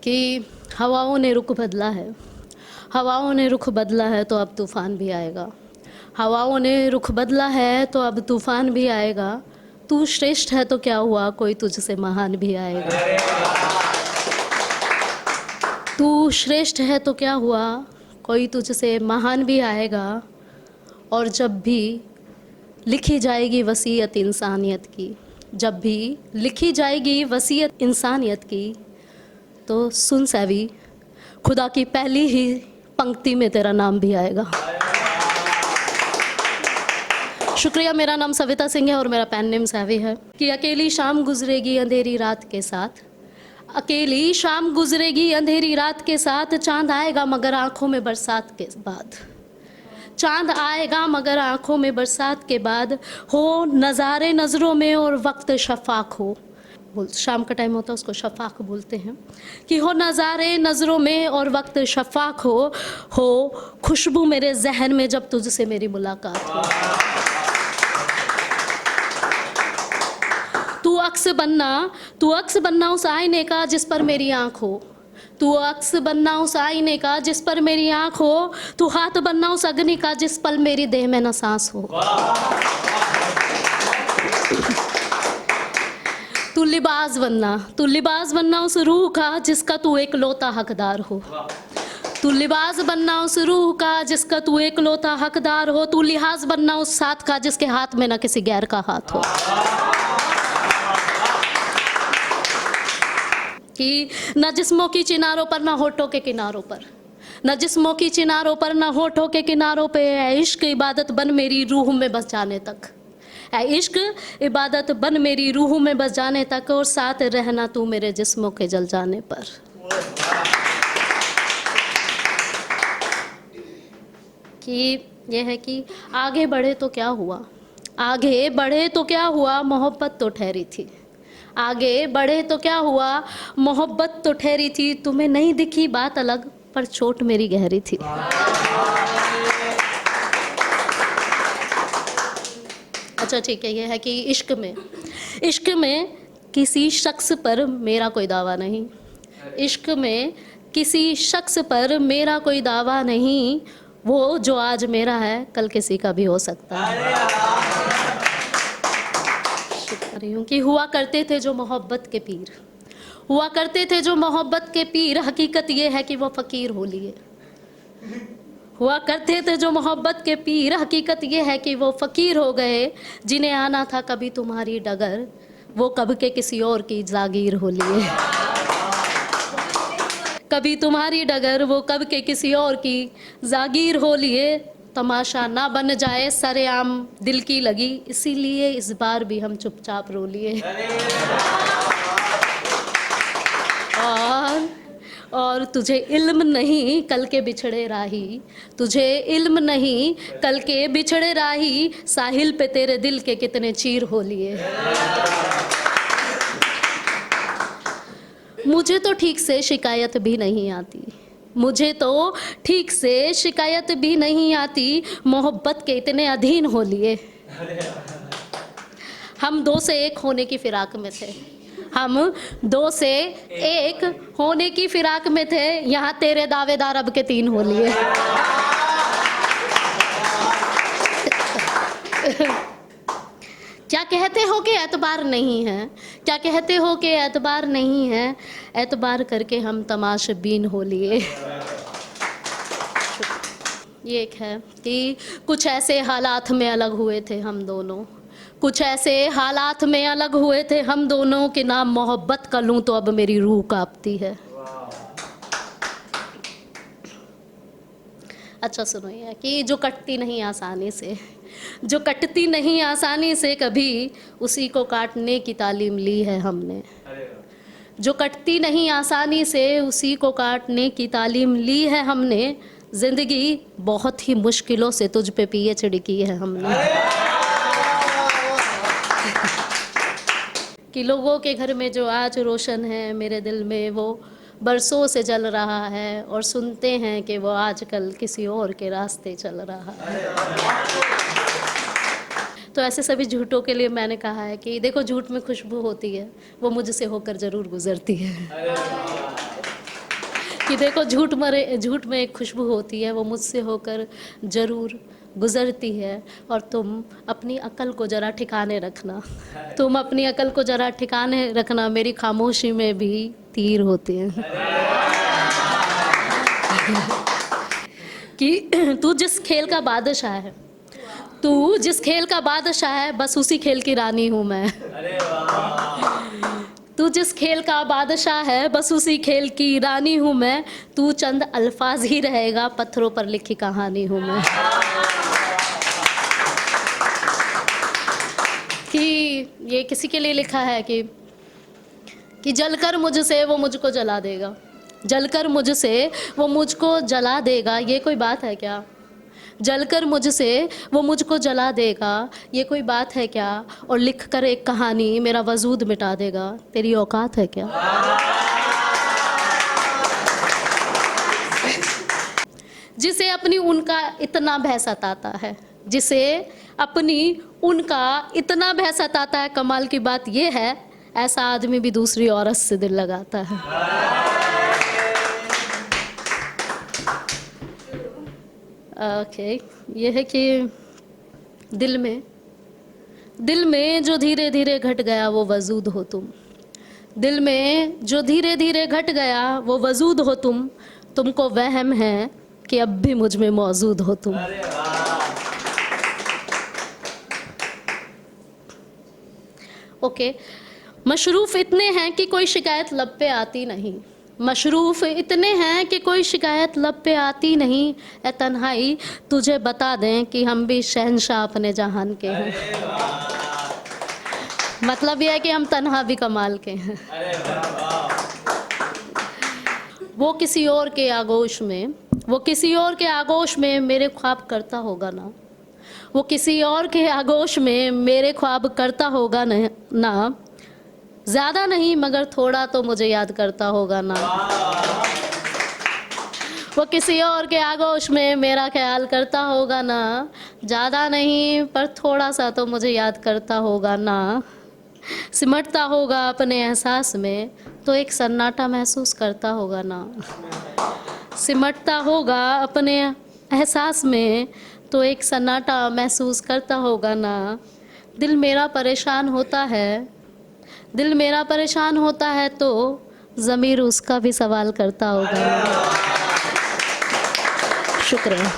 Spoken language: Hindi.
कि हवाओं ने रुख बदला है, हवाओं ने रुख बदला है तो अब तूफ़ान भी आएगा। हवाओं ने रुख बदला है तो अब तूफ़ान भी आएगा। तू श्रेष्ठ है तो क्या हुआ, कोई तुझसे महान भी आएगा। तू श्रेष्ठ है तो क्या हुआ, कोई तुझसे महान भी आएगा। और जब भी लिखी जाएगी वसीयत इंसानियत की, जब भी लिखी जाएगी वसीयत इंसानियत की, तो सुन सैवी, खुदा की पहली ही पंक्ति में तेरा नाम भी आएगा। शुक्रिया। मेरा नाम सविता सिंह है और मेरा पेन नेम सैवी है। कि अकेली शाम गुजरेगी अंधेरी रात के साथ, अकेली शाम गुजरेगी अंधेरी रात के साथ, चांद आएगा मगर आँखों में बरसात के बाद, चांद आएगा मगर आँखों में बरसात के बाद, हो नज़ारे नज़रों में और वक्त शफ़ाक हो। शाम का टाइम होता है उसको शफ़ाक बोलते हैं। कि हो नज़ारे नज़रों में और वक्त शफ़ाक हो खुशबू मेरे जहन में जब तुझसे मेरी मुलाकात हो। तू अक्स बनना उस आईने का जिस पर मेरी आँख हो, तू अक्स बनना उस आईने का जिस पर मेरी आँख हो, तू हाथ बनना उस अग्नि का जिस पल मेरी देह में न सांस हो। तू लिबास बनना उस रूह का जिसका तू एकलौता हकदार हो, तू लिबास बनना उस रूह का जिसका तू एकलौता हकदार हो। तू लिहाज बनना उस साथ का जिसके हाथ में न किसी गैर का हाथ हो। कि न जिस्मों की चिनारों पर न होठों के किनारों पर, न जिस्मों की चिनारों पर न होठों के किनारों पे, ऐ इश्क इबादत बन मेरी रूह में बस जाने तक, ऐ इश्क इबादत बन मेरी रूह में बस जाने तक, और साथ रहना तू मेरे जिस्मों के जल जाने पर। कि यह है कि आगे बढ़े तो क्या हुआ, आगे बढ़े तो क्या हुआ, मोहब्बत तो ठहरी थी। आगे बढ़े तो क्या हुआ, मोहब्बत तो ठहरी थी। तुम्हें नहीं दिखी बात अलग, पर चोट मेरी गहरी थी। अच्छा ठीक है। यह है कि इश्क में किसी शख्स पर मेरा कोई दावा नहीं, इश्क में किसी शख्स पर मेरा कोई दावा नहीं, वो जो आज मेरा है कल किसी का भी हो सकता है। कि हुआ करते थे जो मोहब्बत के पीर, हुआ करते थे जो मोहब्बत के पीर, हकीकत ये है कि वो फ़कीर हो लिए। हुआ करते थे जो मोहब्बत के पीर, हकीकत ये है कि वो फ़कीर हो गए। जिन्हें आना था कभी तुम्हारी डगर, वो कब के किसी और की जागीर हो लिए। कभी तुम्हारी डगर, वो कब के किसी और की जागीर हो लिए। तमाशा ना बन जाए सरेआम दिल की लगी, इसीलिए इस बार भी हम चुपचाप रो लिए। और तुझे इल्म नहीं कल के बिछड़े राही, तुझे इल्म नहीं कल के बिछड़े राही, साहिल पे तेरे दिल के कितने चीर हो लिए। मुझे तो ठीक से शिकायत भी नहीं आती, मुझे तो ठीक से शिकायत भी नहीं आती, मोहब्बत के इतने अधीन हो लिए। हम दो से एक होने की फिराक में थे, हम दो से एक होने की फिराक में थे, यहाँ तेरे दावेदार अब के तीन हो लिए। क्या कहते हो कि एतबार नहीं है, क्या कहते हो कि एतबार नहीं है, एतबार करके हम तमाशबीन हो लिए। ये एक है कि कुछ ऐसे हालात में अलग हुए थे हम दोनों, कुछ ऐसे हालात में अलग हुए थे हम दोनों, के नाम मोहब्बत का लूँ तो अब मेरी रूह कांपती है। अच्छा सुनो, ये कि जो कटती नहीं आसानी से, जो कटती नहीं आसानी से कभी, उसी को काटने की तालीम ली है हमने। जो कटती नहीं आसानी से, उसी को काटने की तालीम ली है हमने। ज़िंदगी बहुत ही मुश्किलों से तुझ पे PhD की है हमने। कि लोगों के घर में जो आज रोशन है, मेरे दिल में वो बरसों से जल रहा है, और सुनते हैं कि वो आजकल किसी और के रास्ते चल रहा है। तो ऐसे सभी झूठों के लिए मैंने कहा है कि देखो, झूठ में खुशबू होती है, वो मुझसे होकर ज़रूर गुजरती है। कि देखो झूठ में एक खुशबू होती है, वो मुझसे होकर ज़रूर गुज़रती है, और तुम अपनी अक्ल को ज़रा ठिकाने रखना, तुम अपनी अक्ल को ज़रा ठिकाने रखना, मेरी खामोशी में भी तीर होते हैं। कि तू जिस खेल का बादशाह है, तू जिस खेल का बादशाह है, बस उसी खेल की रानी हूँ मैं। तू जिस खेल का बादशाह है, बस उसी खेल की रानी हूँ मैं। तू चंद अल्फाज ही रहेगा, पत्थरों पर लिखी कहानी हूँ मैं। कि ये किसी के लिए लिखा है कि जलकर मुझसे वो मुझको जला देगा, जलकर मुझसे वो मुझको जला देगा, ये कोई बात है क्या? जलकर मुझसे वो मुझको जला देगा, ये कोई बात है क्या? और लिखकर एक कहानी मेरा वजूद मिटा देगा, तेरी औकात है क्या? जिसे अपनी उनका इतना भय सताता है, जिसे अपनी उनका इतना भय सताता है, कमाल की बात ये है, ऐसा आदमी भी दूसरी औरत से दिल लगाता है। ओके, ये है कि दिल में जो धीरे धीरे घट गया वो वजूद हो तुम, दिल में जो धीरे धीरे घट गया वो वजूद हो तुम, तुमको वहम है कि अब भी मुझ में मौजूद हो तुम। ओके, मशरूफ़ इतने हैं कि कोई शिकायत लब पे आती नहीं, मशरूफ़ इतने हैं कि कोई शिकायत लब पे आती नहीं। ए तन्हाई तुझे बता दें कि हम भी शहंशाह अपने जहान के हैं। मतलब यह है कि हम तन्हा भी कमाल के हैं। वो किसी और के आगोश में, वो किसी और के आगोश में मेरे ख्वाब करता होगा ना, वो किसी और के आगोश में मेरे ख्वाब करता होगा ना, ज़्यादा नहीं मगर थोड़ा तो मुझे याद करता होगा ना। वो किसी और के आगोश में मेरा ख्याल करता होगा ना, ज़्यादा नहीं पर थोड़ा सा तो मुझे याद करता होगा ना। सिमटता होगा अपने एहसास में तो एक सन्नाटा महसूस करता होगा ना, सिमटता होगा अपने एहसास में तो एक सन्नाटा महसूस करता होगा ना। दिल मेरा परेशान होता है, दिल मेरा परेशान होता है तो ज़मीर उसका भी सवाल करता होगा। शुक्रिया।